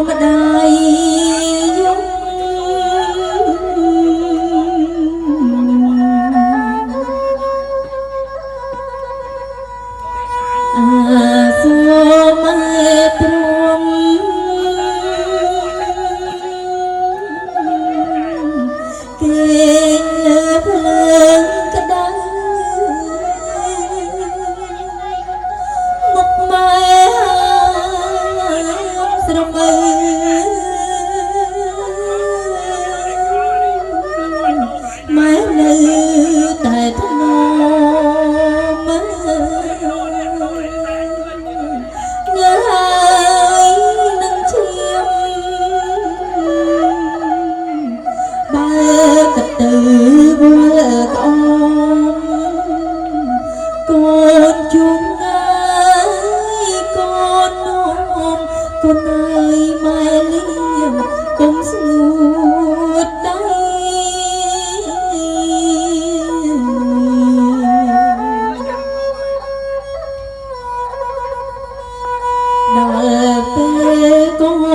ម្ដាយយំសួរម៉ែព្រមគេលើភ្លើងក្តៅមុខម៉ែស្រមើម៉ែនៅតែថ្នមញ៉ាយនឹងឈាមបើកទៅវល់ក្អមកូនជុំងាយកូននោមកូនអើយម៉ែលៀងកុំស្ងួតដៃដល់ពេលកូន